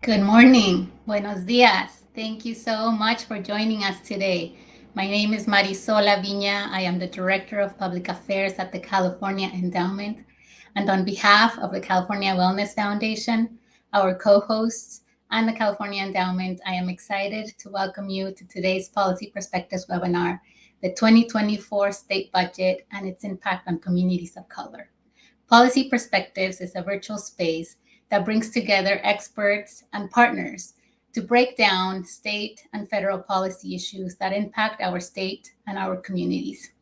Good morning. Buenos dias. Thank you so much for joining us today. My name is Marisola Viña. I am the Director of Public Affairs at the California Endowment. And on behalf of the California Wellness Foundation, our co-hosts, and the California Endowment, I am excited to welcome you to today's Policy Perspectives webinar, the 2024 State Budget and its Impact on Communities of Color. Policy Perspectives is a virtual space that brings together experts and partners to break down state and federal policy issues that impact our state and our communities.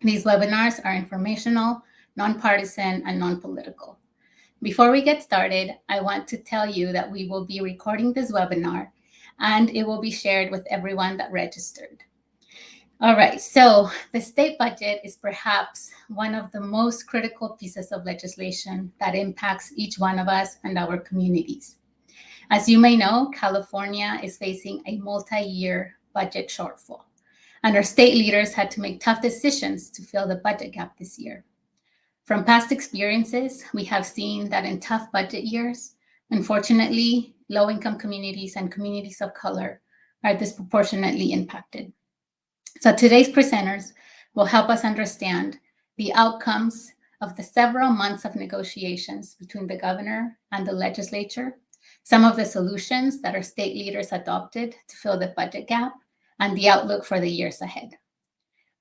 These webinars are informational, nonpartisan, and non-political. Before we get started, I want to tell you that we will be recording this webinar and it will be shared with everyone that registered. All right, so the state budget is perhaps one of the most critical pieces of legislation that impacts each one of us and our communities. As you may know, California is facing a multi-year budget shortfall, and our state leaders had to make tough decisions to fill the budget gap this year. From past experiences, we have seen that in tough budget years, unfortunately, low-income communities and communities of color are disproportionately impacted. So today's presenters will help us understand the outcomes of the several months of negotiations between the governor and the legislature, some of the solutions that our state leaders adopted to fill the budget gap, and the outlook for the years ahead.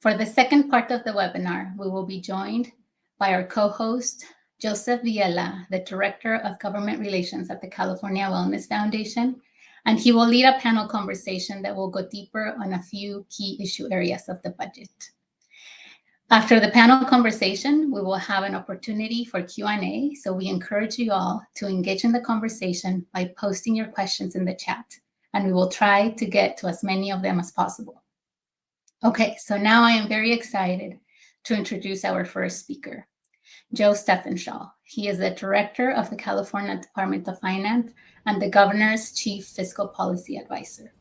For the second part of the webinar, we will be joined by our co-host, Joseph Viella, the Director of Government Relations at the California Wellness Foundation, and he will lead a panel conversation that will go deeper on a few key issue areas of the budget. After the panel conversation, we will have an opportunity for Q&A, so we encourage you all to engage in the conversation by posting your questions in the chat, and we will try to get to as many of them as possible. Okay, so now I am very excited to introduce our first speaker, Joe Steffenshaw. He is the Director of the California Department of Finance and the Governor's Chief Fiscal Policy Advisor.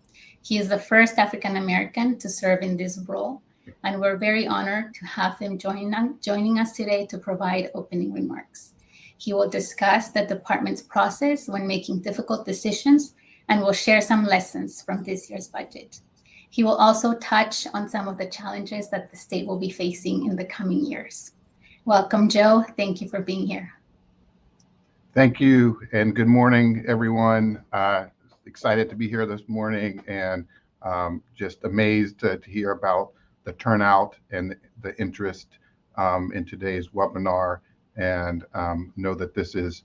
He is the first African American to serve in this role, and we're very honored to have him joining us today to provide opening remarks. He will discuss the department's process when making difficult decisions and will share some lessons from this year's budget. He will also touch on some of the challenges that the state will be facing in the coming years. Welcome, Joe. Thank you for being here. Thank you, and good morning, everyone. Excited to be here this morning, and just amazed to hear about the turnout and the interest in today's webinar, and know that this is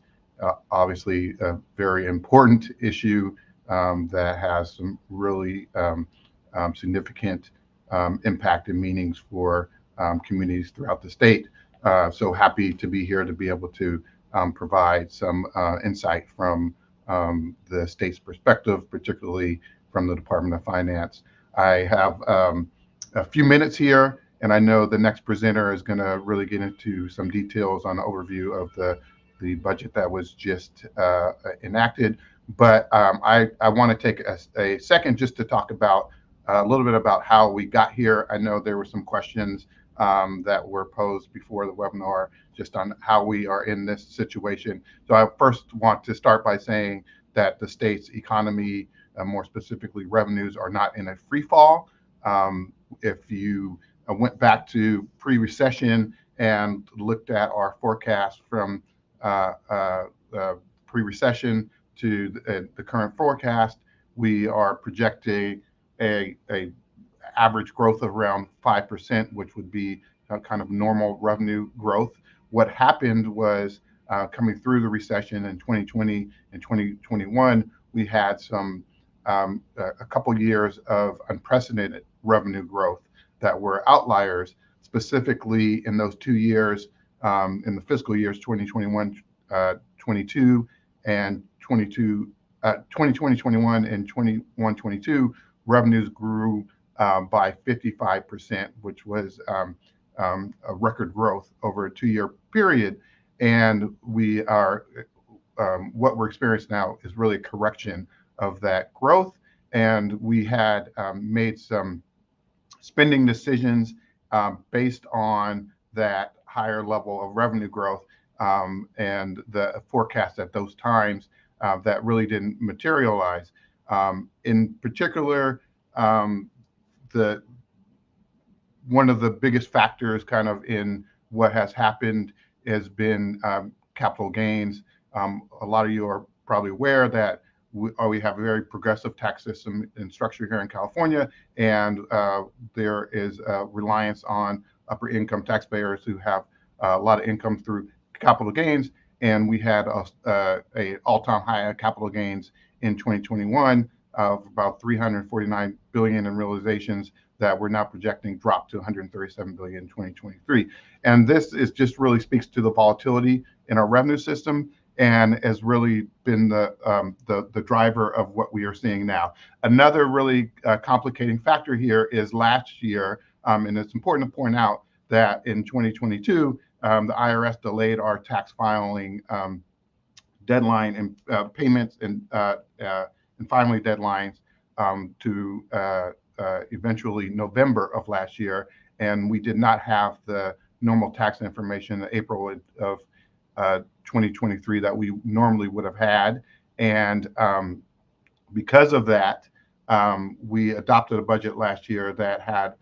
obviously a very important issue that has some really significant impact and meanings for communities throughout the state. So happy to be here to be able to provide some insight from the state's perspective, particularly from the Department of Finance. I have a few minutes here, and I know the next presenter is going to really get into some details on the overview of the budget that was just enacted. But I want to take a second just to talk about a little bit about how we got here. I know there were some questions that were posed before the webinar just on how we are in this situation. So I first want to start by saying that the state's economy, more specifically revenues, are not in a free fall. If you went back to pre-recession and looked at our forecast from pre-recession to the current forecast, we are projecting a average growth of around 5%, which would be a kind of normal revenue growth. What happened was coming through the recession in 2020 and 2021, we had a couple years of unprecedented revenue growth that were outliers, specifically in those 2 years, in the fiscal years 2021, 22 and 2020, 21 and 21, 22, revenues grew by 55%, which was a record growth over a 2-year period. And we are, what we're experiencing now is really a correction of that growth. And we had made some spending decisions based on that higher level of revenue growth and the forecast at those times that really didn't materialize. In particular, the one of the biggest factors kind of in what has happened has been capital gains. A lot of you are probably aware that we have a very progressive tax system and structure here in California, and there is a reliance on upper income taxpayers who have a lot of income through capital gains. And we had a all-time high of capital gains in 2021 of about 349 billion in realizations that we're now projecting drop to 137 billion in 2023. And this is just really speaks to the volatility in our revenue system and has really been the driver of what we are seeing now. Another really complicating factor here is last year, and it's important to point out that in 2022, the IRS delayed our tax filing deadline and payments and filing deadlines to eventually November of last year, and we did not have the normal tax information in April of 2023 that we normally would have had. And because of that, we adopted a budget last year that had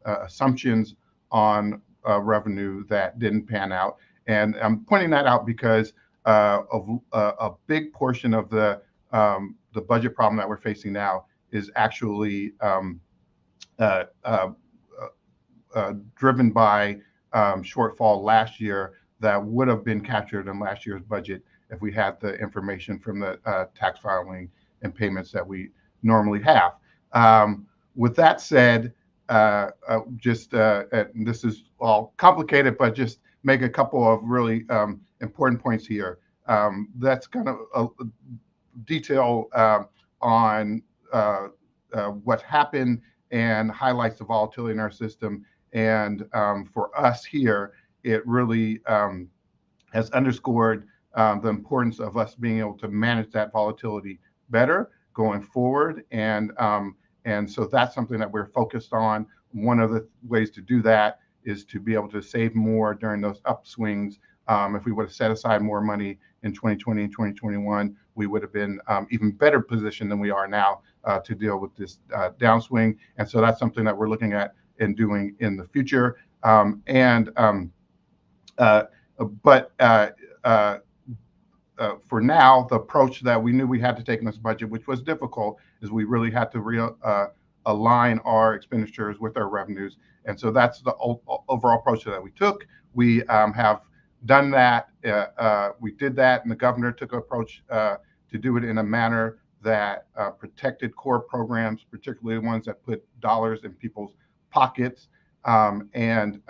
assumptions on revenue that didn't pan out. And I'm pointing that out because of a big portion of the budget problem that we're facing now is actually driven by shortfall last year that would have been captured in last year's budget if we had the information from the tax filing and payments that we normally have. With that said, this is all complicated, but just make a couple of really important points here. That's kind of a detail on what happened and highlights the volatility in our system. And for us here, it really has underscored the importance of us being able to manage that volatility better going forward. And so that's something that we're focused on. One of the ways to do that is to be able to save more during those upswings. If we would have set aside more money in 2020 and 2021, we would have been even better positioned than we are now to deal with this downswing. And so that's something that we're looking at and doing in the future. For now, the approach that we knew we had to take in this budget, which was difficult, is we really had to align our expenditures with our revenues. And so that's the overall approach that we took. We have done that. We did that, and the governor took an approach to do it in a manner that protected core programs, particularly ones that put dollars in people's pockets, and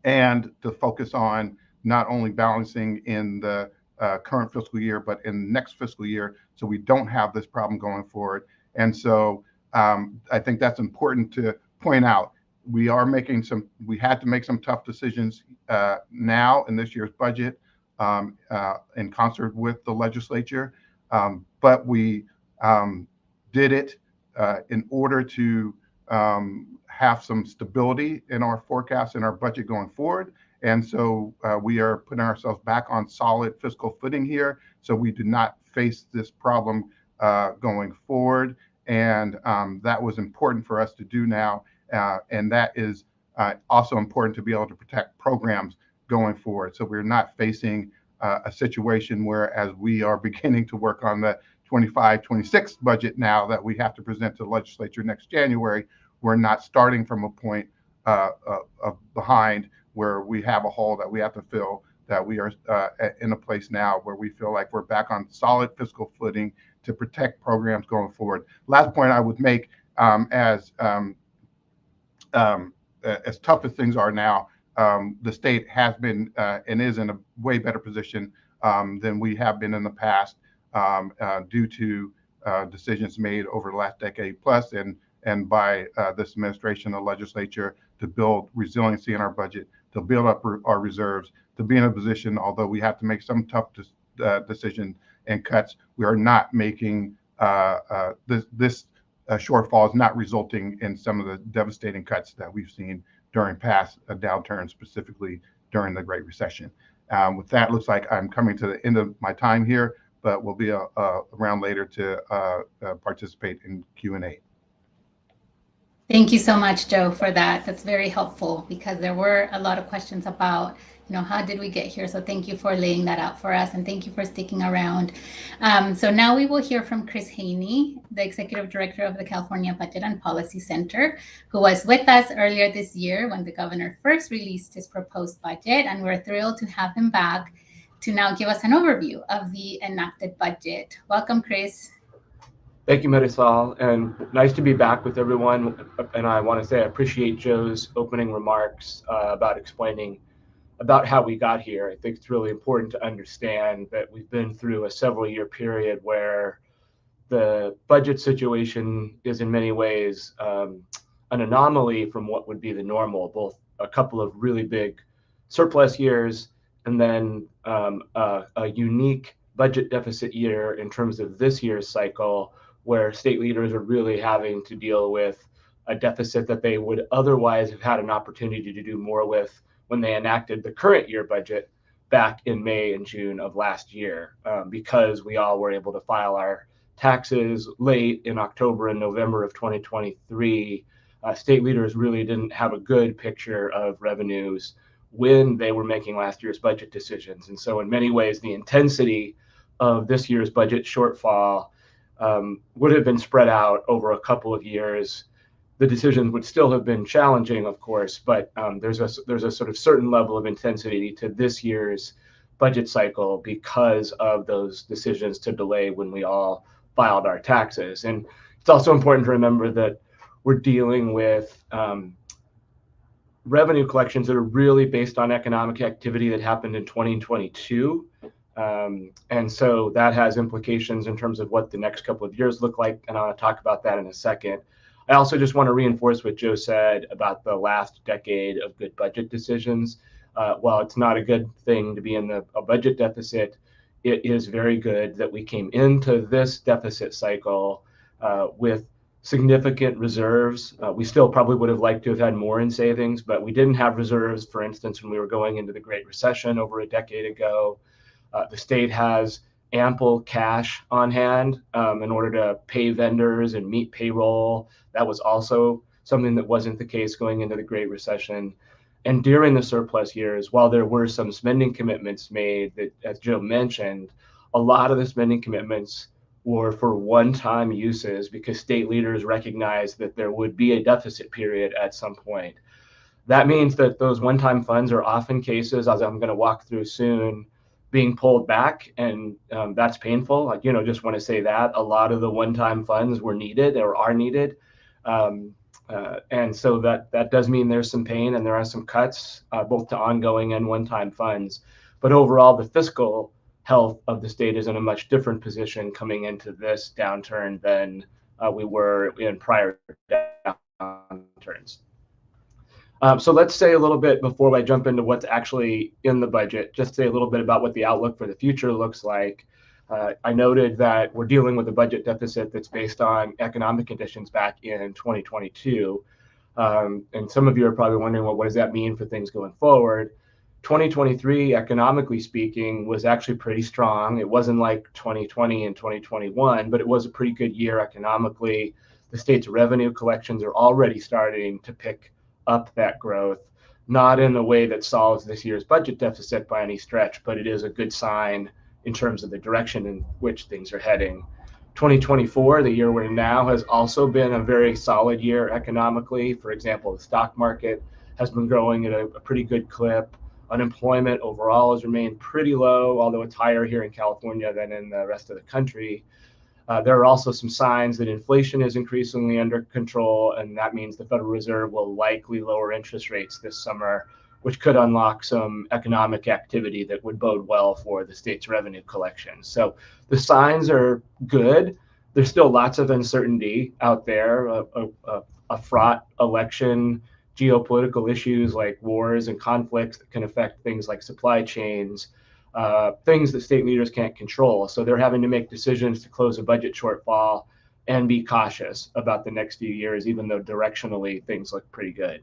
to focus on not only balancing in the current fiscal year, but in next fiscal year, so we don't have this problem going forward. And so I think that's important to point out. We had to make some tough decisions now in this year's budget in concert with the legislature, but we did it in order to have some stability in our forecast and our budget going forward. And so we are putting ourselves back on solid fiscal footing here, so we do not face this problem going forward. And that was important for us to do now. And that is also important to be able to protect programs going forward. So we're not facing a situation where, as we are beginning to work on the 25-26 budget now that we have to present to the legislature next January, we're not starting from a point of behind where we have a hole that we have to fill, that we are in a place now where we feel like we're back on solid fiscal footing to protect programs going forward. Last point I would make, as tough as things are now, the state has been and is in a way better position than we have been in the past due to decisions made over the last decade plus and by this administration, the legislature, to build resiliency in our budget, to build up our reserves, to be in a position, although we have to make some tough decisions and cuts, we are not making this shortfall is not resulting in some of the devastating cuts that we've seen during past downturns, specifically during the Great Recession. With that, looks like I'm coming to the end of my time here, but we'll be around later to participate in Q&A. Thank you so much, Joe, for that. That's very helpful because there were a lot of questions about, how did we get here? So thank you for laying that out for us, and thank you for sticking around. So now we will hear from Chris Haney, the Executive Director of the California Budget and Policy Center, who was with us earlier this year when the governor first released his proposed budget, and we're thrilled to have him back to now give us an overview of the enacted budget. Welcome, Chris. Thank you, Marisol, and nice to be back with everyone. And I want to say I appreciate Joe's opening remarks about explaining about how we got here. I think it's really important to understand that we've been through a several-year period where the budget situation is in many ways an anomaly from what would be the normal, both a couple of really big surplus years and then a unique budget deficit year in terms of this year's cycle, where state leaders are really having to deal with a deficit that they would otherwise have had an opportunity to do more with when they enacted the current year budget back in May and June of last year, because we all were able to file our taxes late in October and November of 2023. State leaders really didn't have a good picture of revenues when they were making last year's budget decisions. And so in many ways, the intensity of this year's budget shortfall would have been spread out over a couple of years. The decisions would still have been challenging, of course, but there's a sort of certain level of intensity to this year's budget cycle because of those decisions to delay when we all filed our taxes. And it's also important to remember that we're dealing with revenue collections that are really based on economic activity that happened in 2022. And so that has implications in terms of what the next couple of years look like, and I want to talk about that in a second. I also just want to reinforce what Joe said about the last decade of good budget decisions. While it's not a good thing to be in a budget deficit, it is very good that we came into this deficit cycle with significant reserves. We still probably would have liked to have had more in savings, but we didn't have reserves, for instance, when we were going into the Great Recession over a decade ago. The state has ample cash on hand in order to pay vendors and meet payroll. That was also something that wasn't the case going into the Great Recession. And during the surplus years, while there were some spending commitments made that, as Joe mentioned, a lot of the spending commitments were for one-time uses because state leaders recognized that there would be a deficit period at some point. That means that those one-time funds are often cases, as I'm going to walk through soon, being pulled back, and that's painful. Just want to say that a lot of the one-time funds were needed or are needed. And so that does mean there's some pain and there are some cuts both to ongoing and one-time funds. But overall, the fiscal health of the state is in a much different position coming into this downturn than we were in prior downturns. So let's say a little bit before I jump into what's actually in the budget, just say a little bit about what the outlook for the future looks like. I noted that we're dealing with a budget deficit that's based on economic conditions back in 2022. And some of you are probably wondering, well, what does that mean for things going forward? 2023, economically speaking, was actually pretty strong. It wasn't like 2020 and 2021, but it was a pretty good year economically. The state's revenue collections are already starting to pick up that growth, not in a way that solves this year's budget deficit by any stretch, but it is a good sign in terms of the direction in which things are heading. 2024, the year we're in now, has also been a very solid year economically. For example, the stock market has been growing at a pretty good clip. Unemployment overall has remained pretty low, although it's higher here in California than in the rest of the country. There are also some signs that inflation is increasingly under control, and that means the Federal Reserve will likely lower interest rates this summer, which could unlock some economic activity that would bode well for the state's revenue collections. So the signs are good. There's still lots of uncertainty out there, a fraught election, geopolitical issues like wars and conflicts that can affect things like supply chains, things that state leaders can't control. So they're having to make decisions to close a budget shortfall and be cautious about the next few years, even though directionally things look pretty good.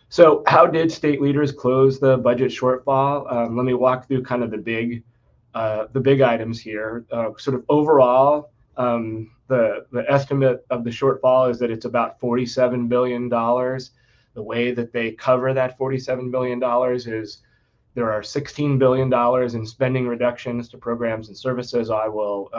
So how did state leaders close the budget shortfall? Let me walk through kind of the big the big items here. Sort of overall, the estimate of the shortfall is that it's about $47 billion. The way that they cover that $47 billion is there are $16 billion in spending reductions to programs and services. I will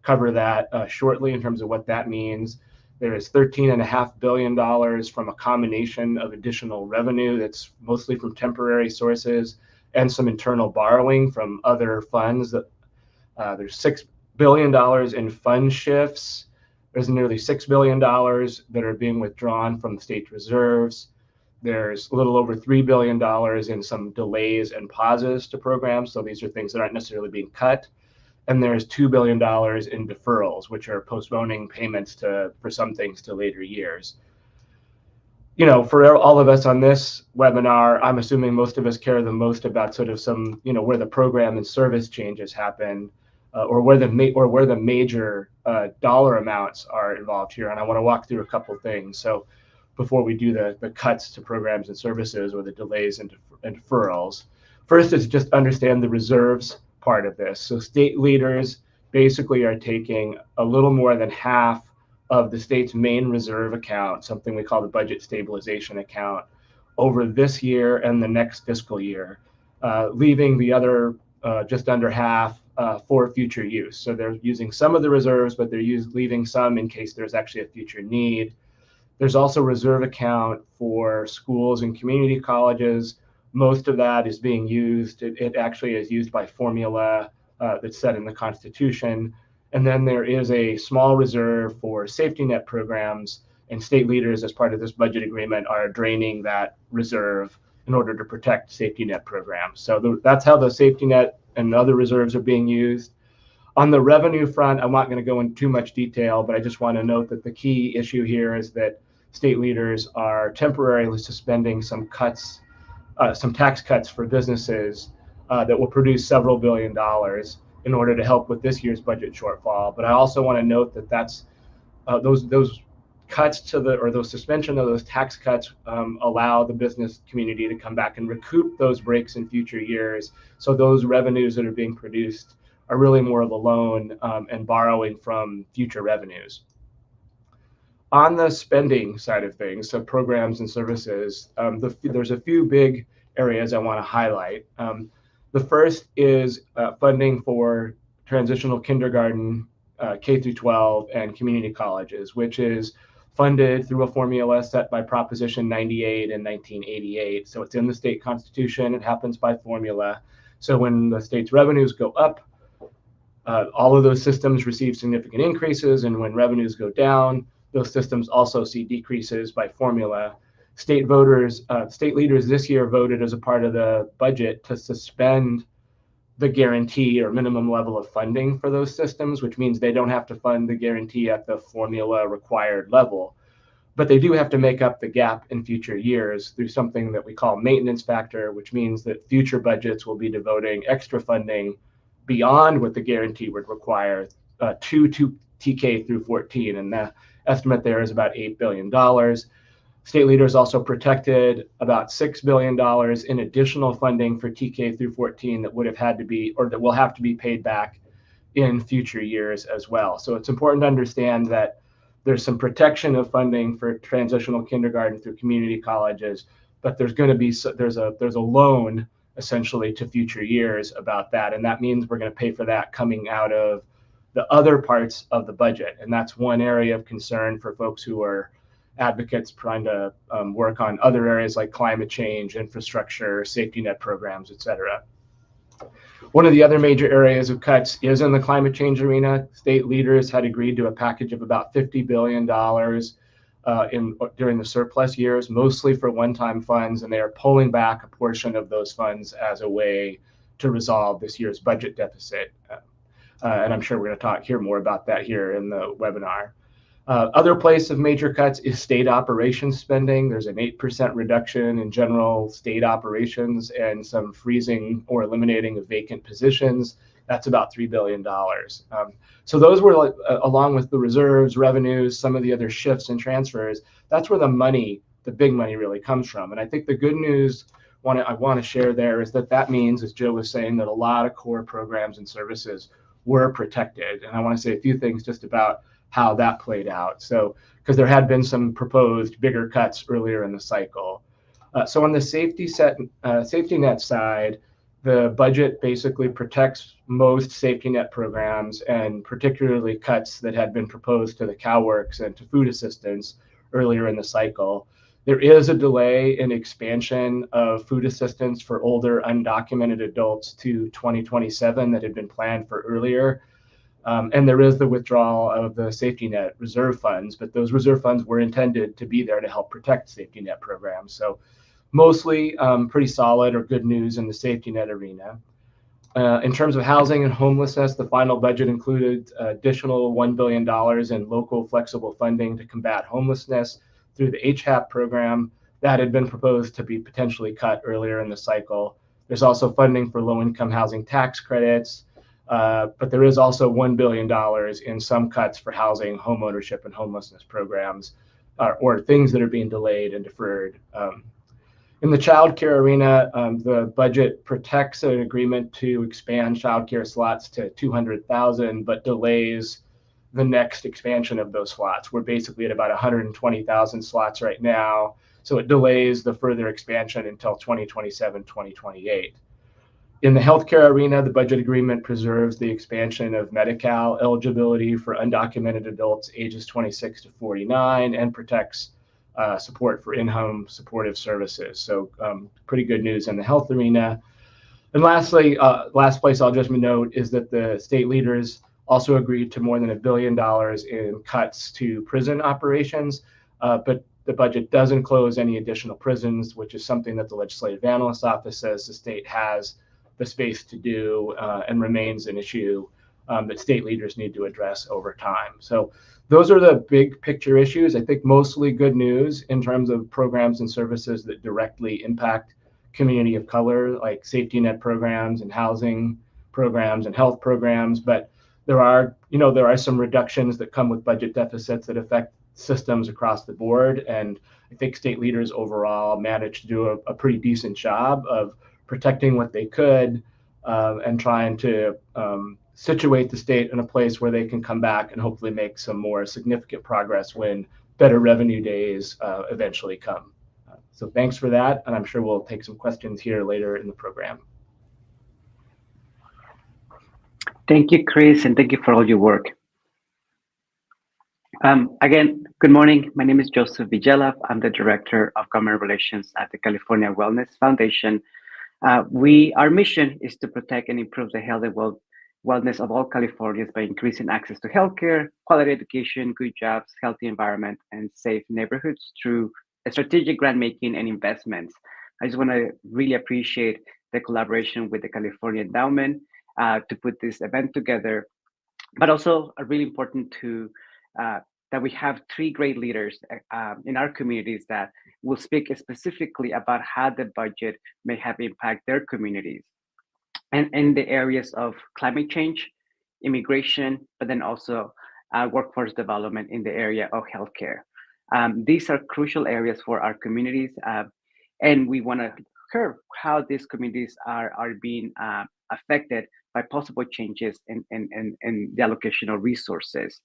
cover that shortly in terms of what that means. There is $13.5 billion from a combination of additional revenue that's mostly from temporary sources and some internal borrowing from other funds. There's $6 billion in fund shifts. There's nearly $6 billion that are being withdrawn from the state reserves. There's a little over $3 billion in some delays and pauses to programs. So these are things that aren't necessarily being cut. And there's $2 billion in deferrals, which are postponing payments for some things to later years. For all of us on this webinar, I'm assuming most of us care the most about sort of some, where the program and service changes happen, or where the major dollar amounts are involved here. And I want to walk through a couple things. So before we do the cuts to programs and services or the delays and deferrals, first is just understand the reserves part of this. So state leaders basically are taking a little more than half of the state's main reserve account, something we call the budget stabilization account, over this year and the next fiscal year, leaving the other just under half for future use. So they're using some of the reserves, but they're leaving some in case there's actually a future need. There's also reserve account for schools and community colleges. Most of that is being used. It actually is used by formula that's set in the Constitution. And then there is a small reserve for safety net programs, and state leaders, as part of this budget agreement, are draining that reserve in order to protect safety net programs. So that's how the safety net and other reserves are being used. On the revenue front, I'm not going to go into too much detail, but I just want to note that the key issue here is that state leaders are temporarily suspending some tax cuts for businesses that will produce several $1 billion in order to help with this year's budget shortfall. But I also want to note that that's those cuts or those suspension of those tax cuts allow the business community to come back and recoup those breaks in future years. So those revenues that are being produced are really more of a loan and borrowing from future revenues. On the spending side of things, so programs and services, there's a few big areas I want to highlight. The first is funding for transitional kindergarten, K through 12, and community colleges, which is funded through a formula set by Proposition 98 in 1988. So it's in the state constitution. It happens by formula. So when the state's revenues go up, all of those systems receive significant increases, and when revenues go down, those systems also see decreases by formula. State leaders this year voted as a part of the budget to suspend the guarantee or minimum level of funding for those systems, which means they don't have to fund the guarantee at the formula required level. But they do have to make up the gap in future years through something that we call maintenance factor, which means that future budgets will be devoting extra funding beyond what the guarantee would require to TK through 14. And the estimate there is about $8 billion. State leaders also protected about $6 billion in additional funding for TK through 14 that would have had to be, or that will have to be paid back in future years as well. So it's important to understand that there's some protection of funding for transitional kindergarten through community colleges, but there's going to be there's a loan essentially to future years about that, and that means we're going to pay for that coming out of the other parts of the budget, and that's one area of concern for folks who are advocates trying to work on other areas like climate change, infrastructure, safety net programs, et cetera. One of the other major areas of cuts is in the climate change arena. State leaders had agreed to a package of about $50 billion during the surplus years, mostly for one-time funds, and they are pulling back a portion of those funds as a way to resolve this year's budget deficit. And I'm sure we're going to hear more about that here in the webinar. Other place of major cuts is state operations spending. There's an 8% reduction in general state operations and some freezing or eliminating of vacant positions. That's about $3 billion. So those were, along with the reserves, revenues, some of the other shifts and transfers, that's where the money, the big money really comes from. And I think the good news I want to share there is that means, as Joe was saying, that a lot of core programs and services were protected. And I want to say a few things just about how that played out. So, because there had been some proposed bigger cuts earlier in the cycle. So on the safety net side, the budget basically protects most safety net programs, and particularly cuts that had been proposed to the CalWORKs and to food assistance earlier in the cycle. There is a delay in expansion of food assistance for older undocumented adults to 2027 that had been planned for earlier. And there is the withdrawal of the safety net reserve funds, but those reserve funds were intended to be there to help protect safety net programs. So mostly pretty solid or good news in the safety net arena. In terms of housing and homelessness, the final budget included additional $1 billion in local flexible funding to combat homelessness through the HAP program that had been proposed to be potentially cut earlier in the cycle. There's also funding for low-income housing tax credits, but there is also $1 billion in some cuts for housing, homeownership, and homelessness programs, or things that are being delayed and deferred. In the childcare arena, the budget protects an agreement to expand childcare slots to 200,000, but delays the next expansion of those slots. We're basically at about 120,000 slots right now, so it delays the further expansion until 2027, 2028. In the healthcare arena, the budget agreement preserves the expansion of Medi-Cal eligibility for undocumented adults ages 26 to 49 and protects support for in-home supportive services. So pretty good news in the health arena. And lastly, last place I'll just note is that the state leaders also agreed to more than $1 billion in cuts to prison operations, but the budget doesn't close any additional prisons, which is something that the Legislative Analyst Office says the state has the space to do and remains an issue that state leaders need to address over time. So those are the big picture issues. I think mostly good news in terms of programs and services that directly impact community of color, like safety net programs and housing programs and health programs. But there are some reductions that come with budget deficits that affect systems across the board. And I think state leaders overall managed to do a pretty decent job of protecting what they could and trying to situate the state in a place where they can come back and hopefully make some more significant progress when better revenue days eventually come. So thanks for that, and I'm sure we'll take some questions here later in the program. Thank you, Chris, and thank you for all your work. Again, good morning. My name is Joseph Vigela. I'm the Director of Government Relations at the California Wellness Foundation. Our mission is to protect and improve the health and wellness of all Californians by increasing access to healthcare, quality education, good jobs, healthy environment, and safe neighborhoods through strategic grant making and investments. I just want to really appreciate the collaboration with the California Endowment to put this event together, but also really important that we have three great leaders in our communities that will speak specifically about how the budget may have impact their communities and in the areas of climate change, immigration, but then also workforce development in the area of healthcare. These are crucial areas for our communities, and we want to hear how these communities are being affected by possible changes in the allocation of resources.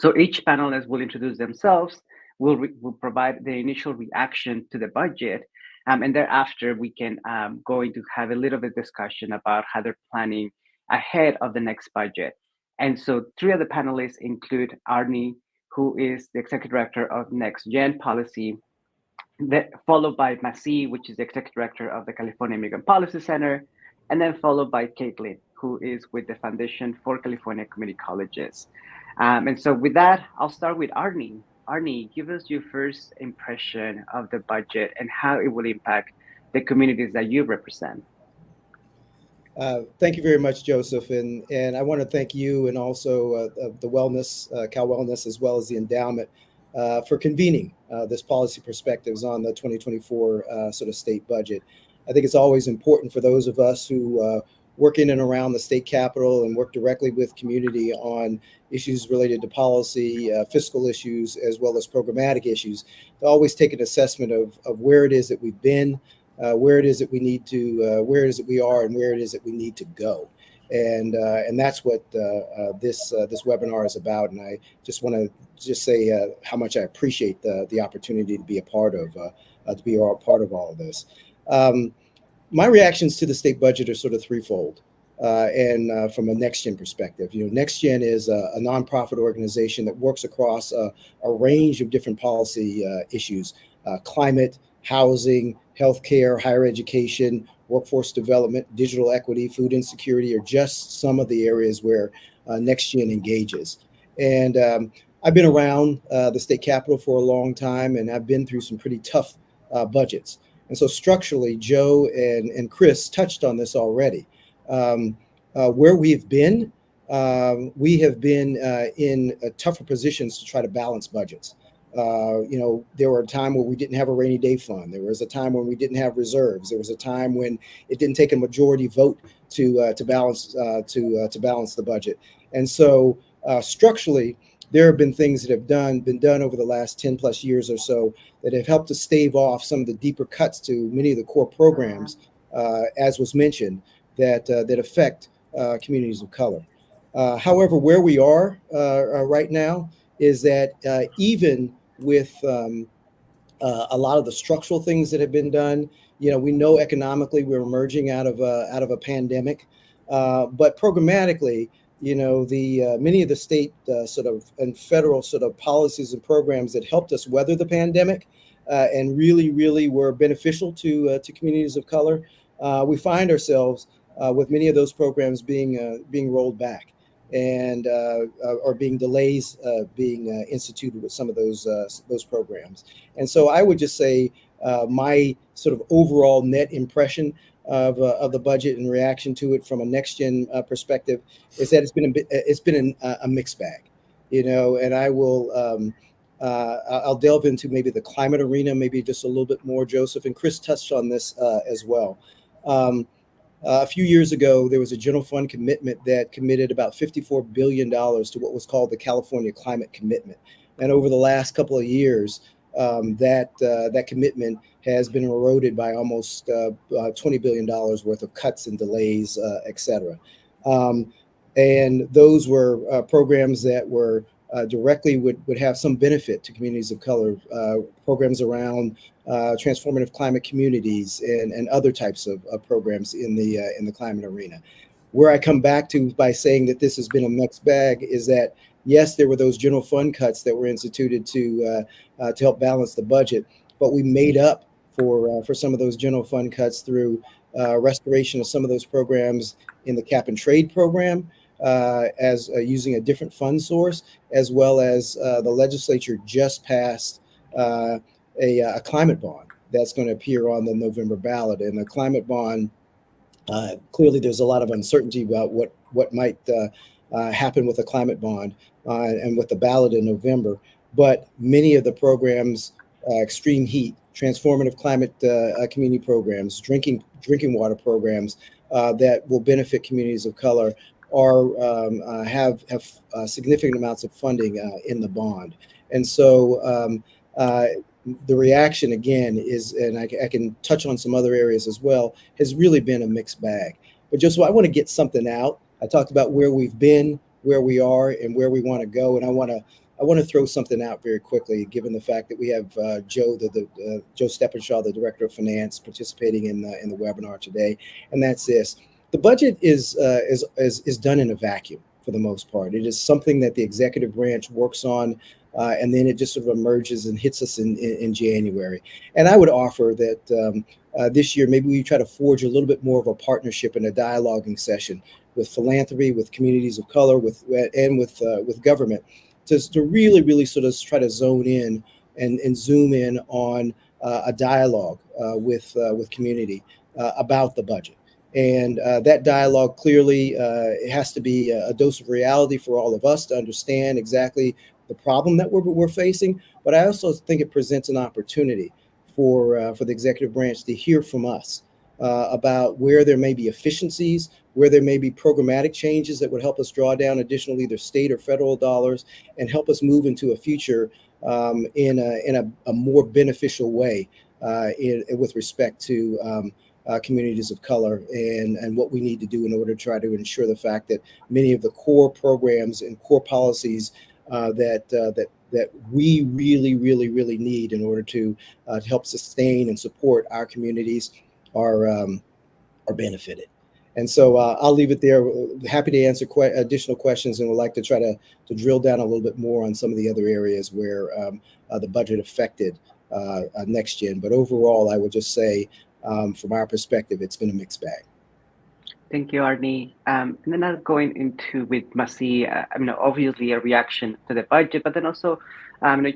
So each panelist will introduce themselves, will provide the initial reaction to the budget, and thereafter we can go into have a little bit of discussion about how they're planning ahead of the next budget. And so three of the panelists include Arnie, who is the Executive Director of Next Gen Policy, followed by Masi, which is the Executive Director of the California Immigrant Policy Center, and then followed by Caitlin, who is with the Foundation for California Community Colleges. And so with that, I'll start with Arnie. Arnie, give us your first impression of the budget and how it will impact the communities that you represent. Thank you very much, Joseph. And I want to thank you and also the Wellness, Cal Wellness, as well as the endowment for convening this policy perspectives on the 2024 sort of state budget. I think it's always important for those of us who work in and around the state capitol and work directly with community on issues related to policy, fiscal issues, as well as programmatic issues, to always take an assessment of where it is that we've been, where it is that we need to, where it is that we are, and where it is that we need to go. And that's what this webinar is about. And I just want to just say how much I appreciate the opportunity to be a part of all of this. My reactions to the state budget are sort of threefold. And from a NextGen perspective, NextGen is a nonprofit organization that works across a range of different policy issues: climate, housing, healthcare, higher education, workforce development, digital equity, food insecurity are just some of the areas where NextGen engages. And I've been around the state capitol for a long time, and I've been through some pretty tough budgets. And so structurally, Joe and Chris touched on this already. Where we've been, we have been in tougher positions to try to balance budgets. There were a time where we didn't have a rainy day fund. There was a time when we didn't have reserves. There was a time when it didn't take a majority vote to balance the budget. And so structurally, there have been things that have been done over the last 10 plus years or so that have helped to stave off some of the deeper cuts to many of the core programs, as was mentioned, that affect communities of color. However, where we are right now is that even with a lot of the structural things that have been done, we know economically we're emerging out of a pandemic, but programmatically, the many of the state sort of and federal sort of policies and programs that helped us weather the pandemic and really were beneficial to communities of color, we find ourselves with many of those programs being rolled back and or being delays being instituted with some of those programs. And so I would just say my sort of overall net impression of the budget and reaction to it from a NextGen perspective is that it's been a mixed bag, and I will I'll delve into maybe the climate arena, maybe just a little bit more. Joseph and Chris touched on this as well. A few years ago, there was a general fund commitment that committed about $54 billion to what was called the California Climate Commitment. And over the last couple of years, that commitment has been eroded by almost $20 billion worth of cuts and delays, et cetera. And those were programs that were directly would have some benefit to communities of color, programs around transformative climate communities and other types of programs in the climate arena. Where I come back to by saying that this has been a mixed bag is that, yes, there were those general fund cuts that were instituted to help balance the budget, but we made up for some of those general fund cuts through restoration of some of those programs in the cap and trade program, as using a different fund source, as well as the legislature just passed a climate bond that's going to appear on the November ballot. And the climate bond, clearly there's a lot of uncertainty about what might happen with the climate bond and with the ballot in November. But many of the programs, extreme heat, transformative climate community programs, drinking water programs that will benefit communities of color have significant amounts of funding in the bond. And so the reaction again is, and I can touch on some other areas as well, has really been a mixed bag. But just I want to get something out. I talked about where we've been, where we are, and where we want to go. And I want to throw something out very quickly, given the fact that we have Joe Steppenshaw, the Director of Finance, participating in the webinar today. And that's this: the budget is done in a vacuum for the most part. It is something that the executive branch works on, and then it just sort of emerges and hits us in January. And I would offer that this year, maybe we try to forge a little bit more of a partnership and a dialoguing session with philanthropy, with communities of color, with government, to really sort of try to zone in and zoom in on a dialogue with community about the budget. And that dialogue clearly it has to be a dose of reality for all of us to understand exactly the problem that we're facing. But I also think it presents an opportunity for the executive branch to hear from us about where there may be efficiencies, where there may be programmatic changes that would help us draw down additional either state or federal dollars and help us move into a future in a more beneficial way with respect to communities of color and what we need to do in order to try to ensure the fact that many of the core programs and core policies that we really need in order to help sustain and support our communities are benefited. And so I'll leave it there. Happy to answer additional questions, and would like to try to drill down a little bit more on some of the other areas where the budget affected next gen. But overall, I would just say, from our perspective, it's been a mixed bag. Thank you, Arnie. And then I'll going into with Masi, obviously a reaction to the budget, but then also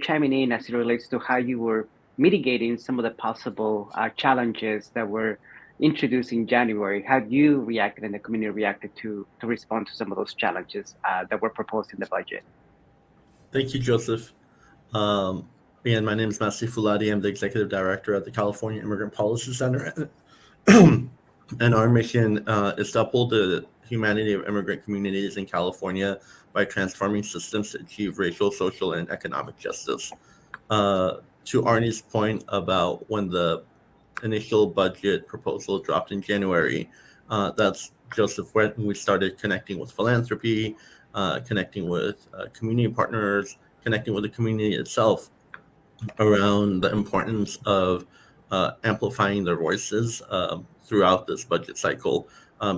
chiming in as it relates to how you were mitigating some of the possible challenges that were introduced in January. How you reacted and the community reacted to respond to some of those challenges that were proposed in the budget? Thank you, Joseph. And my name is Masi Fuladi. I'm the Executive Director at the California Immigrant Policy Center. And our mission is to uphold the humanity of immigrant communities in California by transforming systems to achieve racial, social, and economic justice. To Arnie's point about when the initial budget proposal dropped in January, that's Joseph, when we started connecting with philanthropy, connecting with community partners, connecting with the community itself around the importance of amplifying their voices throughout this budget cycle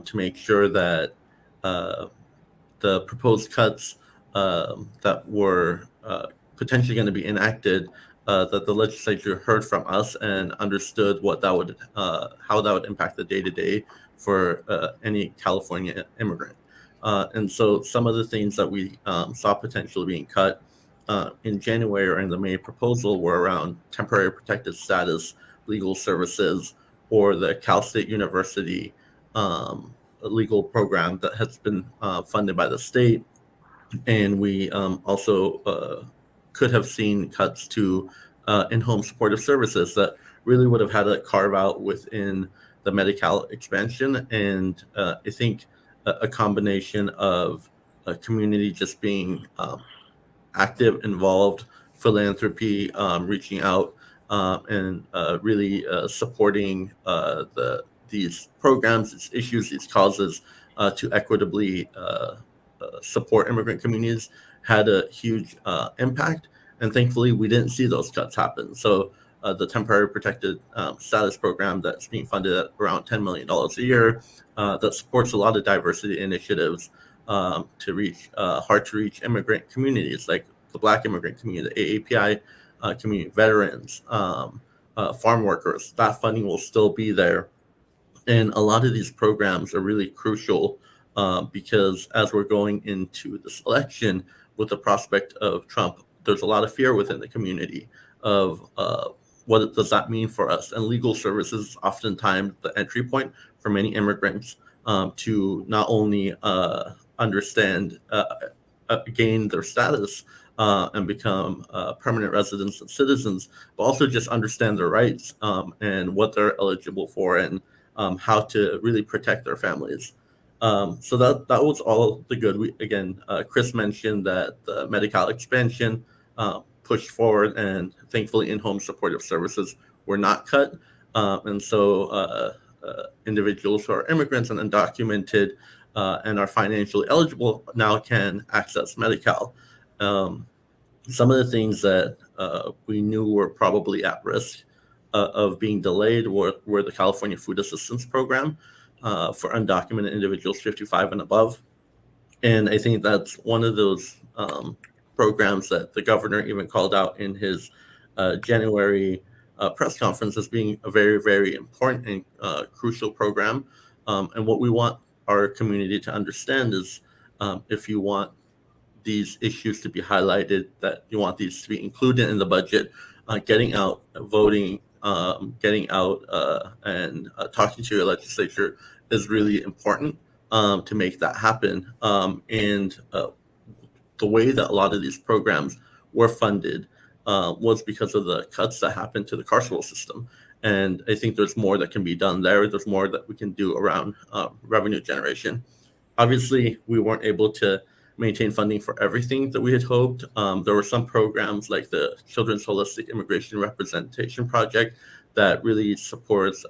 to make sure that the proposed cuts that were potentially going to be enacted, that the legislature heard from us and understood what that would, how that would impact the day-to-day for any California immigrant. And so some of the things that we saw potentially being cut in January or in the May proposal were around temporary protected status, legal services, or the Cal State University legal program that has been funded by the state. And we also could have seen cuts to in-home supportive services that really would have had a carve out within the Medi-Cal expansion. And I think a combination of a community just being active, involved, philanthropy, reaching out, and really supporting these programs, these issues, these causes to equitably support immigrant communities had a huge impact. And thankfully, we didn't see those cuts happen. So the temporary protected status program that's being funded at around $10 million a year that supports a lot of diversity initiatives to reach hard-to-reach immigrant communities like the Black immigrant community, the AAPI community, veterans, farm workers. That funding will still be there. And a lot of these programs are really crucial because as we're going into this election with the prospect of Trump, there's a lot of fear within the community of what does that mean for us? And legal services is oftentimes the entry point for many immigrants to not only understand, gain their status and become permanent residents and citizens, but also just understand their rights and what they're eligible for and how to really protect their families. So that was all the good. Chris mentioned that the Medi-Cal expansion pushed forward, and thankfully in-home supportive services were not cut. And so individuals who are immigrants and undocumented and are financially eligible now can access Medi-Cal. Some of the things that we knew were probably at risk of being delayed were the California Food Assistance Program for undocumented individuals 55 and above. And I think that's one of those programs that the governor even called out in his January press conference as being a very, very important and crucial program. And what we want our community to understand is if you want these issues to be highlighted, that you want these to be included in the budget, getting out, voting, getting out and talking to your legislature is really important to make that happen. And the way that a lot of these programs were funded was because of the cuts that happened to the carceral system. And I think there's more that can be done there. There's more that we can do around revenue generation. Obviously, we weren't able to maintain funding for everything that we had hoped. There were some programs like the Children's Holistic Immigration Representation Project that really supports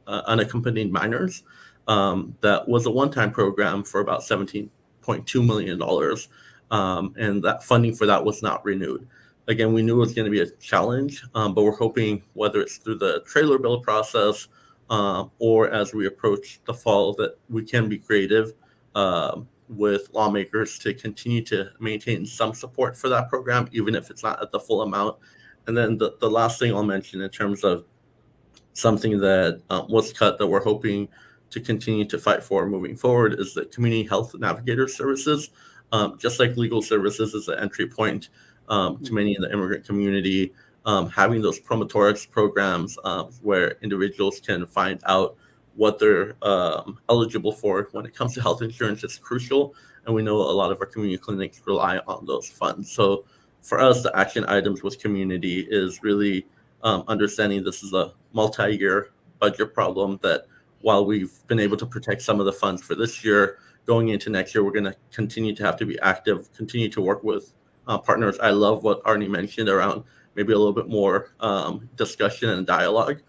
unaccompanied minors. That was a one-time program for about $17.2 million. And that funding for that was not renewed. Again, we knew it was going to be a challenge, but we're hoping whether it's through the trailer bill process or as we approach the fall that we can be creative with lawmakers to continue to maintain some support for that program, even if it's not at the full amount. And then the last thing I'll mention in terms of something that was cut that we're hoping to continue to fight for moving forward is the community health navigator services. Just like legal services is an entry point to many in the immigrant community, having those promotorics programs where individuals can find out what they're eligible for when it comes to health insurance is crucial. And we know a lot of our community clinics rely on those funds. So for us, the action items with community is really understanding this is a multi-year budget problem that while we've been able to protect some of the funds for this year, going into next year, we're going to continue to have to be active, continue to work with partners. I love what Arnie mentioned around maybe a little bit more discussion and dialogue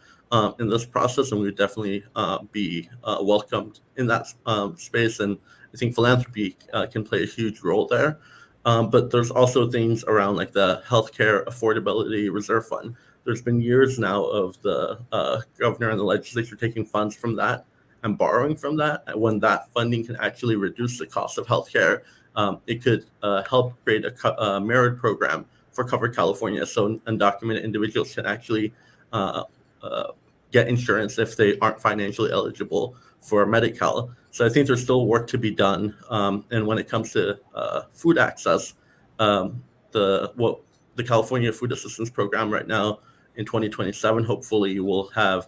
in this process, and we would definitely be welcomed in that space. And I think philanthropy can play a huge role there. But there's also things around like the healthcare affordability reserve fund. There's been years now of the governor and the legislature taking funds from that and borrowing from that. And when that funding can actually reduce the cost of healthcare, it could help create a merit program for Covered California, so undocumented individuals can actually get insurance if they aren't financially eligible for Medi-Cal. So I think there's still work to be done. And when it comes to food access, the California Food Assistance Program right now in 2027, hopefully you will have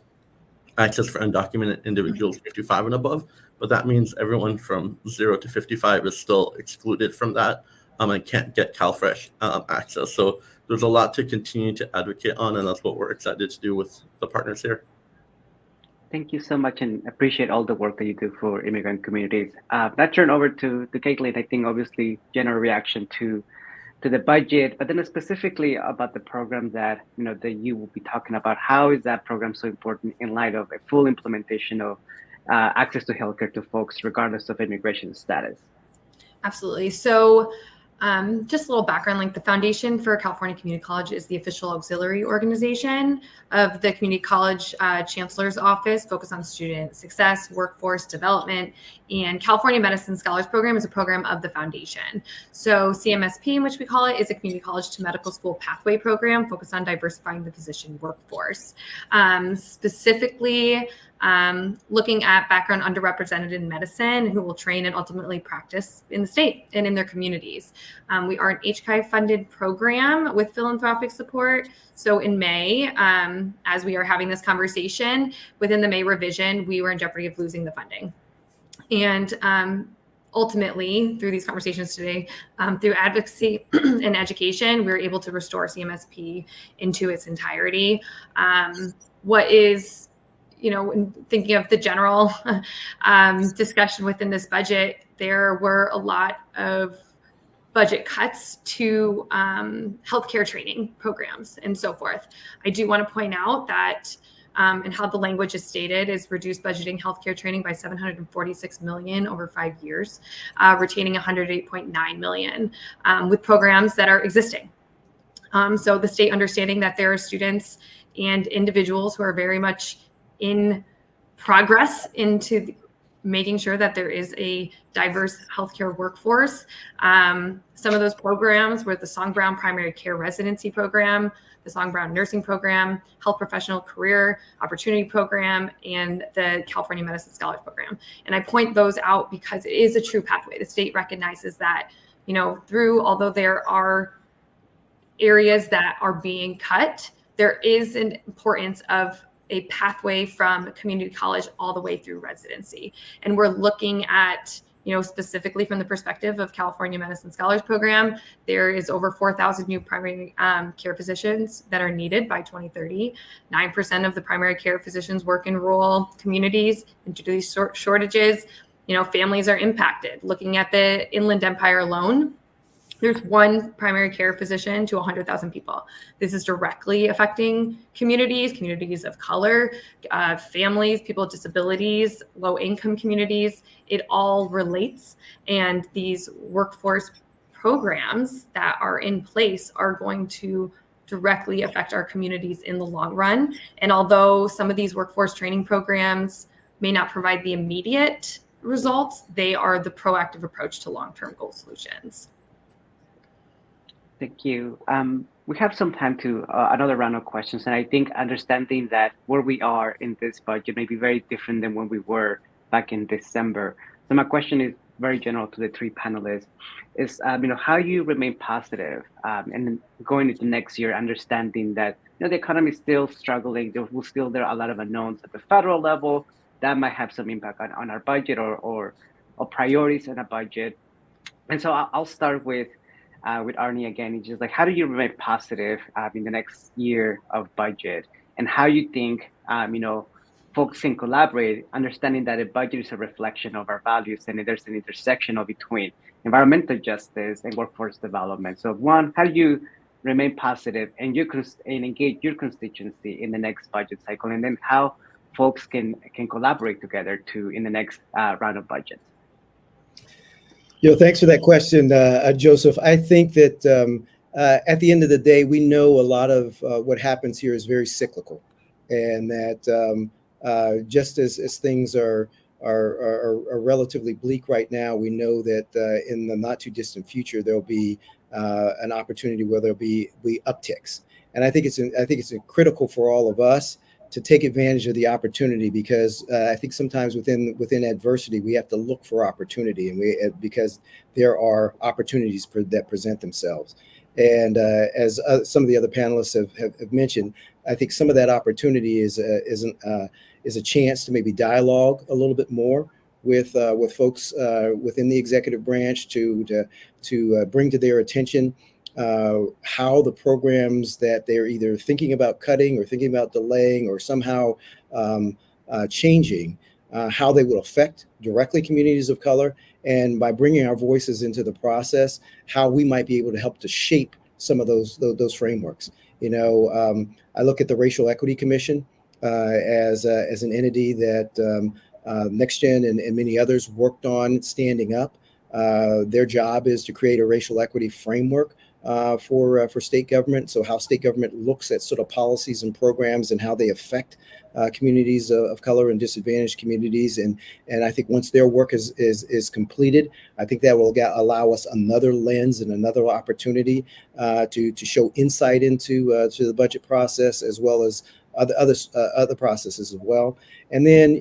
access for undocumented individuals 55 and above. But that means everyone from 0 to 55 is still excluded from that and can't get CalFresh access. So there's a lot to continue to advocate on, and that's what we're excited to do with the partners here. Thank you so much, and appreciate all the work that you do for immigrant communities. That turn over to Caitlin. I think obviously general reaction to the budget, but then specifically about the program that that you will be talking about. How is that program so important in light of a full implementation of access to healthcare to folks regardless of immigration status? Absolutely. So just a little background, like the Foundation for California Community College is the official auxiliary organization of the Community College Chancellor's Office, focused on student success, workforce development, and California Medicine Scholars Program is a program of the foundation. So CMSP, in which we call it, is a community college to medical school pathway program focused on diversifying the physician workforce. Specifically, looking at background underrepresented in medicine who will train and ultimately practice in the state and in their communities. We are an HCI funded program with philanthropic support. So in May, as we are having this conversation, within the May revision, we were in jeopardy of losing the funding. And ultimately, through these conversations today, through advocacy and education, we were able to restore CMSP into its entirety. What is when thinking of the general discussion within this budget, there were a lot of budget cuts to healthcare training programs and so forth. I do want to point out that and how the language is stated is reduced budgeting healthcare training by $746 million over 5 years, retaining $108.9 million with programs that are existing. So the state understanding that there are students and individuals who are very much in progress into making sure that there is a diverse healthcare workforce. Some of those programs were the Song Brown Primary Care Residency Program, the Song Brown Nursing Program, Health Professional Career Opportunity Program, and the California Medicine Scholars Program. And I point those out because it is a true pathway. The state recognizes that, although there are areas that are being cut, there is an importance of a pathway from community college all the way through residency. And we're looking at, specifically from the perspective of California Medicine Scholars Program, there is over 4,000 new primary care physicians that are needed by 2030. 9% of the primary care physicians work in rural communities, and due to these shortages, families are impacted. Looking at the Inland Empire alone, there's one primary care physician to 100,000 people. This is directly affecting communities of color, families, people with disabilities, low-income communities. It all relates. And these workforce programs that are in place are going to directly affect our communities in the long run. And although some of these workforce training programs may not provide the immediate results, they are the proactive approach to long-term goal solutions. Thank you. We have some time to another round of questions, and I think understanding that where we are in this budget may be very different than when we were back in December. So my question is very general to the three panelists: is how you remain positive and then going into next year, understanding that the economy is still struggling. There are a lot of unknowns at the federal level that might have some impact on our budget or priorities in a budget. And so I'll start with Arnie again. It's just like, how do you remain positive in the next year of budget, and how you think folks can collaborate, understanding that a budget is a reflection of our values, and there's an intersection between environmental justice and workforce development. So one, how do you remain positive and engage your constituency in the next budget cycle, and then how folks can collaborate together in the next round of budgets? Thanks for that question, Joseph. I think that at the end of the day, we know a lot of what happens here is very cyclical, and that just as things are relatively bleak right now, we know that in the not too distant future there'll be an opportunity where there'll be upticks, and I think it's critical for all of us to take advantage of the opportunity, because I think sometimes within adversity we have to look for opportunity, and because there are opportunities that present themselves. And as some of the other panelists have mentioned, I think some of that opportunity is a chance to maybe dialogue a little bit more with folks within the executive branch to bring to their attention how the programs that they're either thinking about cutting or thinking about delaying or somehow changing, how they will affect directly communities of color, and by bringing our voices into the process, how we might be able to help to shape some of those frameworks. I look at the Racial Equity Commission as an entity that NextGen and many others worked on standing up. Their job is to create a racial equity framework for state government. So how state government looks at sort of policies and programs and how they affect communities of color and disadvantaged communities. And I think once their work is completed, I think that will allow us another lens and another opportunity to show insight into the budget process, as well as other processes as well. And then,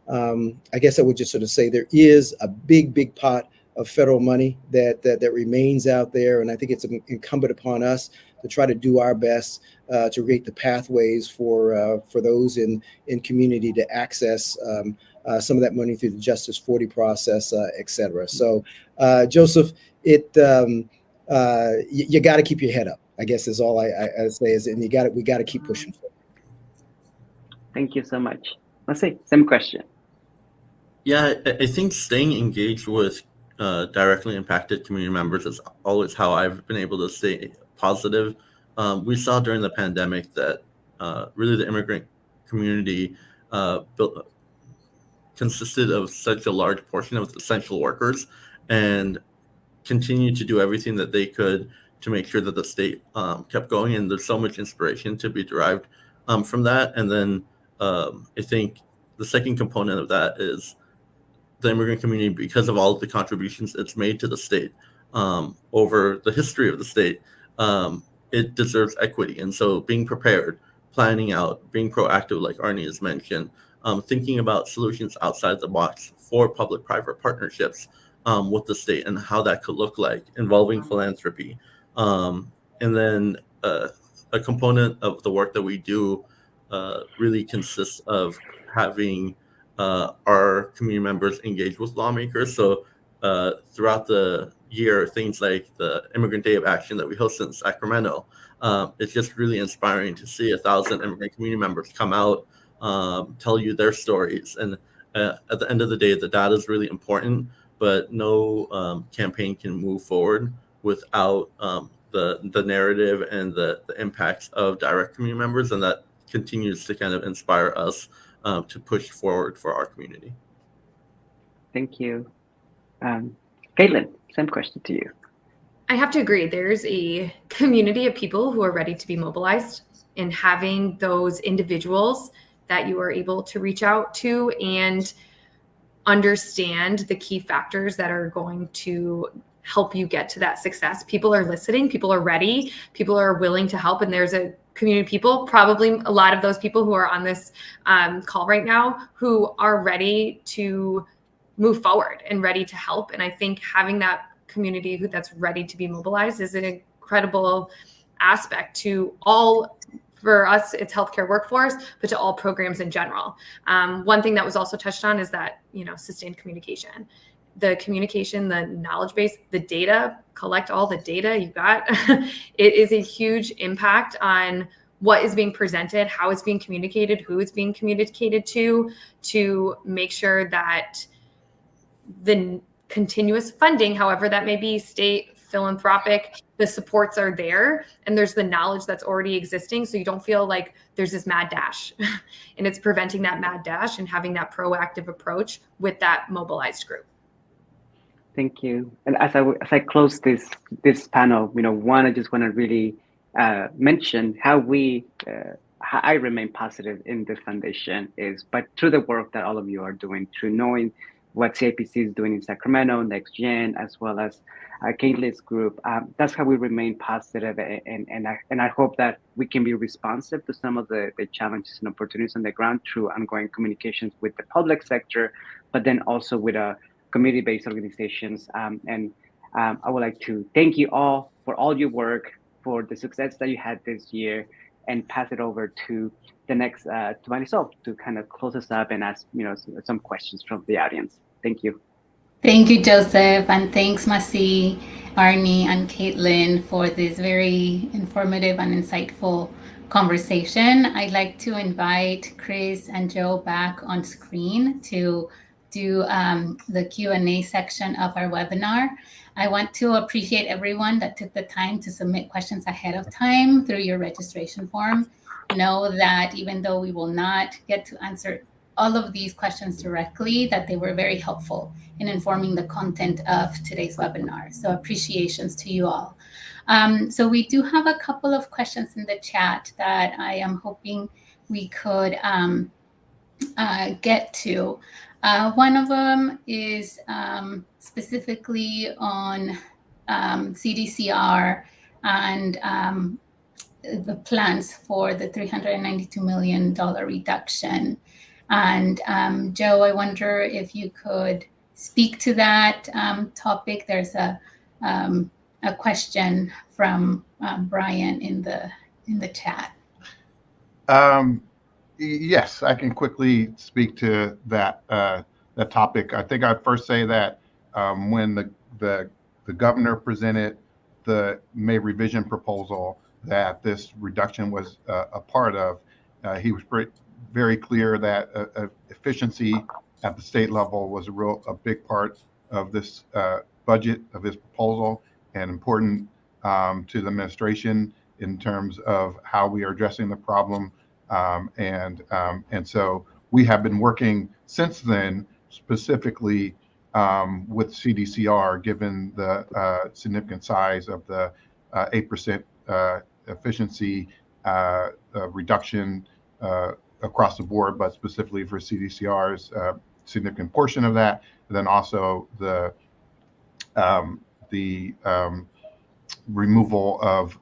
I guess I would just sort of say there is a big pot of federal money that remains out there, and I think it's incumbent upon us to try to do our best to create the pathways for those in community to access some of that money through the Justice 40 process, et cetera. So, Joseph, you got to keep your head up, I guess, is all I say. And we got to keep pushing forward. Thank you so much. Let's see, same question. Yeah, I think staying engaged with directly impacted community members is always how I've been able to stay positive. We saw during the pandemic that really the immigrant community consisted of such a large portion of essential workers, and continued to do everything that they could to make sure that the state kept going. And there's so much inspiration to be derived from that. And then I think the second component of that is the immigrant community, because of all of the contributions it's made to the state over the history of the state, it deserves equity. And so being prepared, planning out, being proactive, like Arnie has mentioned, thinking about solutions outside the box for public-private partnerships with the state and how that could look like, involving philanthropy. And then a component of the work that we do really consists of having our community members engage with lawmakers. So throughout the year, things like the Immigrant Day of Action that we hosted in Sacramento, it's just really inspiring to see 1,000 immigrant community members come out, tell you their stories. And at the end of the day, the data is really important, but no campaign can move forward without the narrative and the impacts of direct community members, and that continues to kind of inspire us to push forward for our community. Thank you. Caitlin, same question to you. I have to agree. There's a community of people who are ready to be mobilized, and having those individuals that you are able to reach out to and understand the key factors that are going to help you get to that success. People are listening, people are ready, people are willing to help. And there's a community of people, probably a lot of those people who are on this call right now, who are ready to move forward and ready to help. And I think having that community that's ready to be mobilized is an incredible aspect to all. For us, it's healthcare workforce, but to all programs in general. One thing that was also touched on is that, sustained communication. The communication, the knowledge base, the data, collect all the data you got. It is a huge impact on what is being presented, how it's being communicated, who it's being communicated to make sure that the continuous funding, however that may be, state, philanthropic, the supports are there, and there's the knowledge that's already existing, so you don't feel like there's this mad dash. And it's preventing that mad dash and having that proactive approach with that mobilized group. Thank you. And as I close this panel, one, I just want to really mention how I remain positive in this foundation but through the work that all of you are doing, through knowing what CIPC is doing in Sacramento, NextGen, as well as Caitlin's group. That's how we remain positive, and I hope that we can be responsive to some of the challenges and opportunities on the ground through ongoing communications with the public sector, but then also with community-based organizations. And I would like to thank you all for all your work, for the success that you had this year, and pass it over to the next to myself to kind of close us up and ask some questions from the audience. Thank you. Thank you, Joseph, and thanks, Masi, Arnie, and Caitlin for this very informative and insightful conversation. I'd like to invite Chris and Joe back on screen to do the Q&A section of our webinar. I want to appreciate everyone that took the time to submit questions ahead of time through your registration form. Know that even though we will not get to answer all of these questions directly, that they were very helpful in informing the content of today's webinar. So appreciations to you all. So we do have a couple of questions in the chat that I am hoping we could get to. One of them is specifically on CDCR and the plans for the $392 million reduction. And Joe, I wonder if you could speak to that topic. There's a question from Brian in the chat. Yes, I can quickly speak to that topic. I think I'd first say that when the governor presented the May revision proposal that this reduction was a part of, he was very clear that efficiency at the state level was a big part of this budget, of this proposal, and important to the administration in terms of how we are addressing the problem. And so we have been working since then, specifically with CDCR, given the significant size of the 8% efficiency reduction across the board, but specifically for CDCR's significant portion of that. And then also the removal of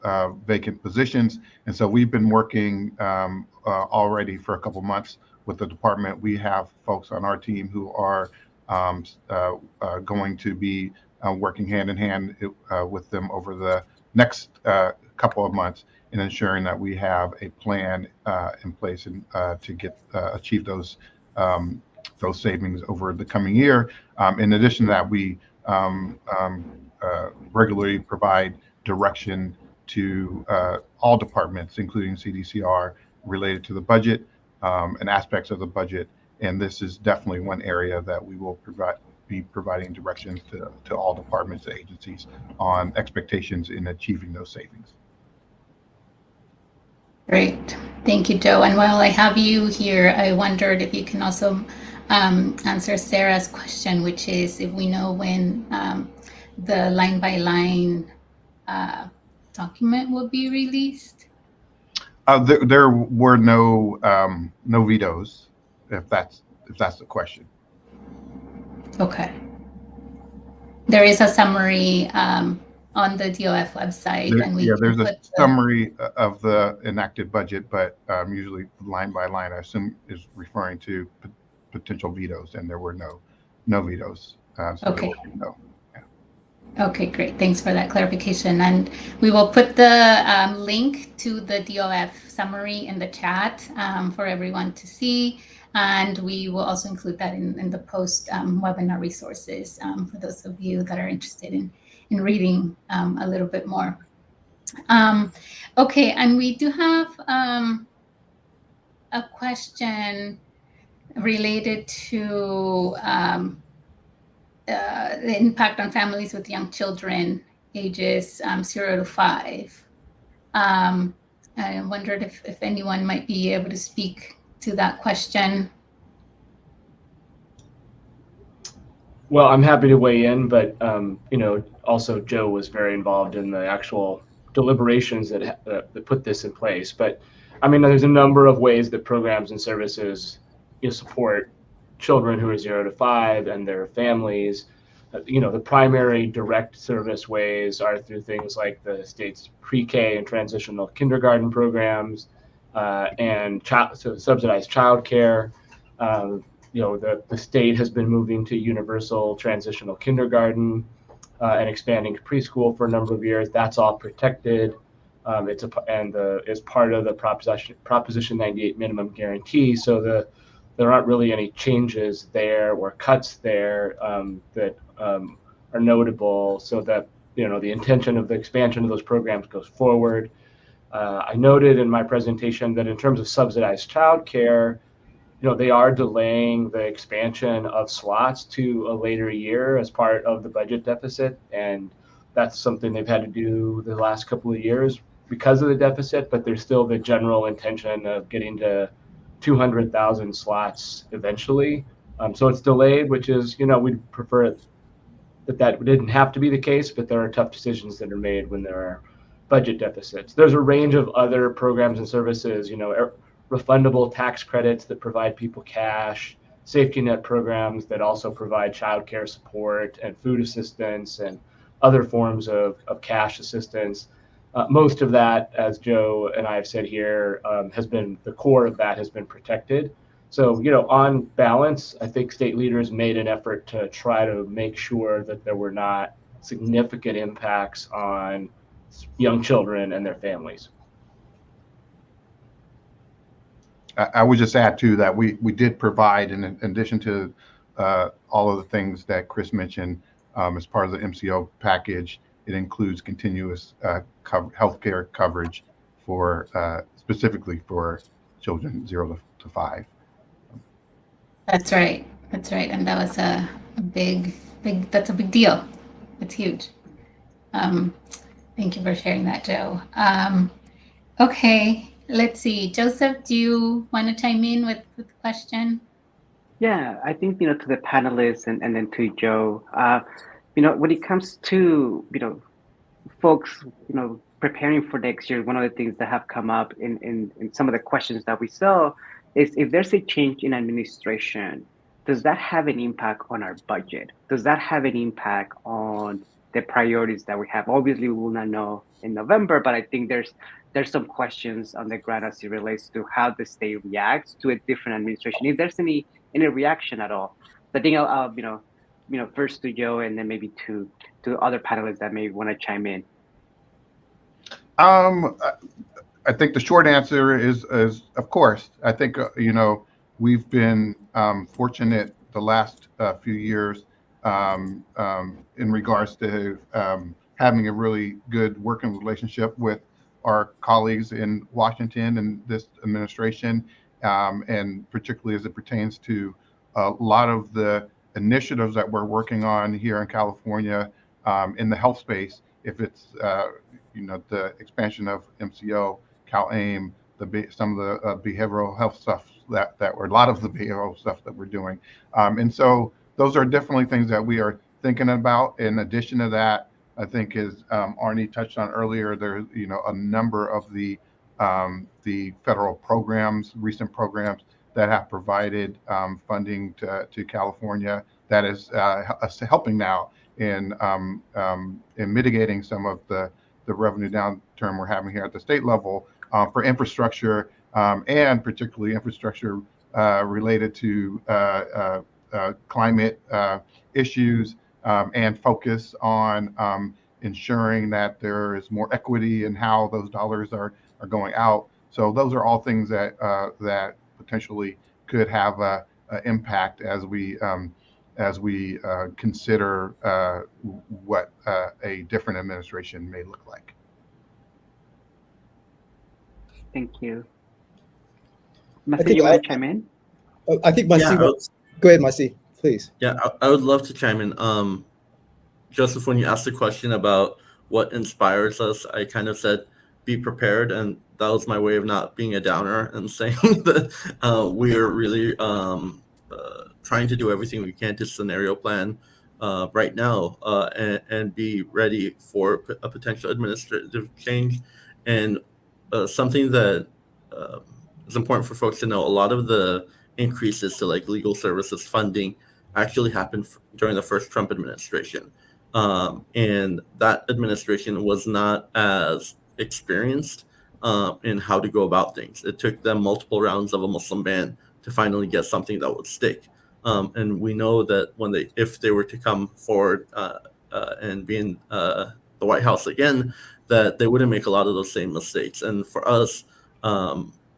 vacant positions. And so we've been working already for a couple months with the department. We have folks on our team who are going to be working hand in hand with them over the next couple of months in ensuring that we have a plan in place and to achieve those savings over the coming year. In addition to that, we regularly provide direction to all departments, including CDCR, related to the budget and aspects of the budget. And this is definitely one area that we will be providing directions to all departments and agencies on expectations in achieving those savings. Great. Thank you, Joe. And while I have you here, I wondered if you can also answer Sarah's question, which is if we know when the line-by-line document will be released. There were no vetoes, if that's the question. Okay. There is a summary on the DOF website, and there's a summary of the enacted budget, but usually line by line, I assume, is referring to potential vetoes, and there were no vetoes. So okay. No. Okay, great. Thanks for that clarification. And we will put the link to the DOF summary in the chat for everyone to see. And we will also include that in the post webinar resources for those of you that are interested in reading a little bit more. Okay, and we do have a question related to the impact on families with young children ages 0 to 5. I wondered if anyone might be able to speak to that question. Well, I'm happy to weigh in, but also Joe was very involved in the actual deliberations that put this in place. But I mean, there's a number of ways that programs and services support children who are 0 to 5 and their families. The primary direct service ways are through things like the state's pre-K and transitional kindergarten programs and subsidized childcare. The state has been moving to universal transitional kindergarten and expanding to preschool for a number of years. That's all protected. It's part of the Proposition 98 minimum guarantee. So there aren't really any changes there or cuts there that are notable. So that the intention of the expansion of those programs goes forward. I noted in my presentation that in terms of subsidized childcare, they are delaying the expansion of slots to a later year as part of the budget deficit. And that's something they've had to do the last couple of years because of the deficit, but there's still the general intention of getting to 200,000 slots eventually. So it's delayed, which is, we'd prefer that didn't have to be the case, but there are tough decisions that are made when there are budget deficits. There's a range of other programs and services, refundable tax credits that provide people cash, safety net programs that also provide childcare support and food assistance and other forms of cash assistance. Most of that, as Joe and I have said here, the core of that has been protected. So, on balance, I think state leaders made an effort to try to make sure that there were not significant impacts on young children and their families. I would just add too that we did provide, in addition to all of the things that Chris mentioned as part of the MCO package, it includes continuous healthcare coverage for specifically for children 0 to 5. That's right. And that was a big, that's a big deal. It's huge. Thank you for sharing that, Joe. Okay. Let's see. Joseph, do you want to chime in with the question? Yeah, I think, to the panelists and then to Joe, when it comes to, folks, preparing for next year, one of the things that have come up in some of the questions that we saw is if there's a change in administration, does that have an impact on our budget? Does that have an impact on the priorities that we have? Obviously, we will not know in November, but I think there's some questions on the ground as it relates to how the state reacts to a different administration. If there's any reaction at all, so I think I'll first to Joe and then maybe to other panelists that may want to chime in. I think the short answer is of course. I think we've been fortunate the last few years in regards to having a really good working relationship with our colleagues in Washington and this administration. and particularly as it pertains to a lot of the initiatives that we're working on here in California in the health space. If it's the expansion of MCO, CalAIM, some of the behavioral health stuff or a lot of the behavioral stuff that we're doing, and so those are definitely things that we are thinking about. In addition to that, I think as Arnie touched on earlier, there's a number of the federal programs, recent programs that have provided funding to California that is helping now in mitigating some of the revenue downturn we're having here at the state level for infrastructure and particularly infrastructure related to climate issues and focus on ensuring that there is more equity in how those dollars are going out. So those are all things that potentially could have an impact as we consider what a different administration may look like. Thank you. Masi, you want to chime in? I think Masi wants. Go ahead, Masi, please. Yeah, I would love to chime in. Joseph, when you asked the question about what inspires us, I kind of said, be prepared. And that was my way of not being a downer and saying that we are really trying to do everything we can to scenario plan right now and be ready for a potential administrative change. And something that is important for folks to know, a lot of the increases to like legal services funding actually happened during the first Trump administration. And that administration was not as experienced in how to go about things. It took them multiple rounds of a Muslim ban to finally get something that would stick. And we know that if they were to come forward and be in the White House again, that they wouldn't make a lot of those same mistakes. And for us,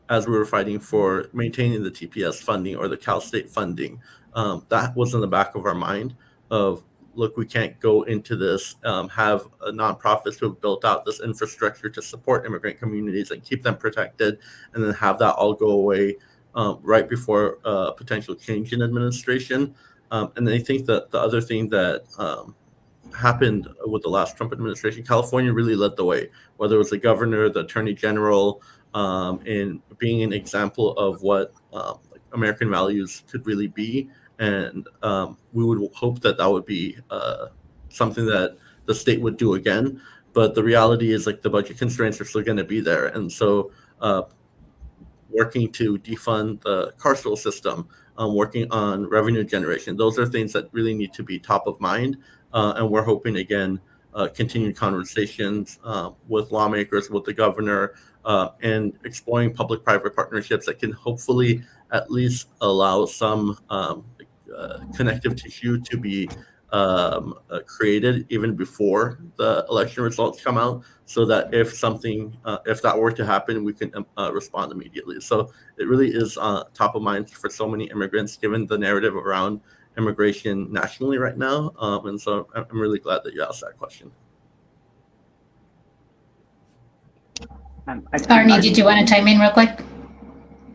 as we were fighting for maintaining the TPS funding or the Cal State funding, that was in the back of our mind of, look, we can't go into this, have nonprofits who have built out this infrastructure to support immigrant communities and keep them protected, and then have that all go away right before potential change in administration. And I think that the other thing that happened with the last Trump administration, California really led the way, whether it was the governor, the attorney general, in being an example of what American values could really be. And we would hope that would be something that the state would do again. But the reality is, like, the budget constraints are still going to be there. And so working to defund the carceral system, working on revenue generation, those are things that really need to be top of mind. And we're hoping, again, continued conversations with lawmakers, with the governor, and exploring public-private partnerships that can hopefully at least allow some connective tissue to be created even before the election results come out, so that if that were to happen, we can respond immediately. So it really is top of mind for so many immigrants, given the narrative around immigration nationally right now. And so I'm really glad that you asked that question. Arnie, did you want to chime in real quick?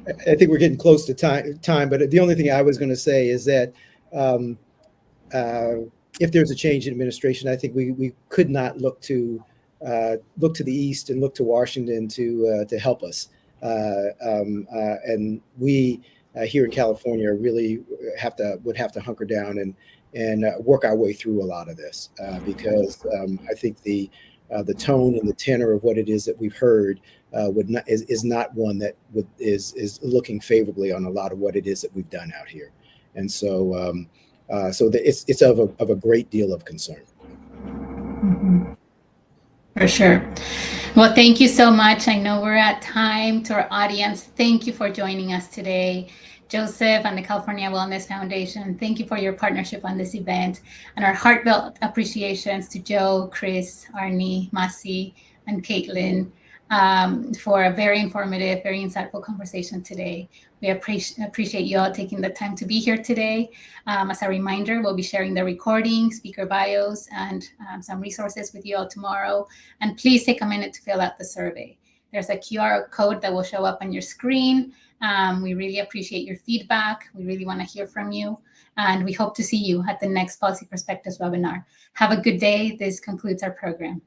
I think we're getting close to time, but the only thing I was going to say is that if there's a change in administration, I think we could not look to the east and look to Washington to help us. And we here in California really would have to hunker down and work our way through a lot of this because I think the tone and the tenor of what it is that we've heard is not one that is looking favorably on a lot of what it is that we've done out here, and so it's of a great deal of concern. Mm-hmm. For sure. Well, thank you so much. I know we're at time. To our audience, thank you for joining us today. Joseph and the California Wellness Foundation, thank you for your partnership on this event, and our heartfelt appreciations to Joe, Chris, Arnie, Masi, and Caitlin for a very informative, very insightful conversation today. We appreciate you all taking the time to be here today. As a reminder, we'll be sharing the recording, speaker bios, and some resources with you all tomorrow. And please take a minute to fill out the survey. There's a QR code that will show up on your screen. We really appreciate your feedback. We really want to hear from you. And we hope to see you at the next Policy Perspectives webinar. Have a good day. This concludes our program.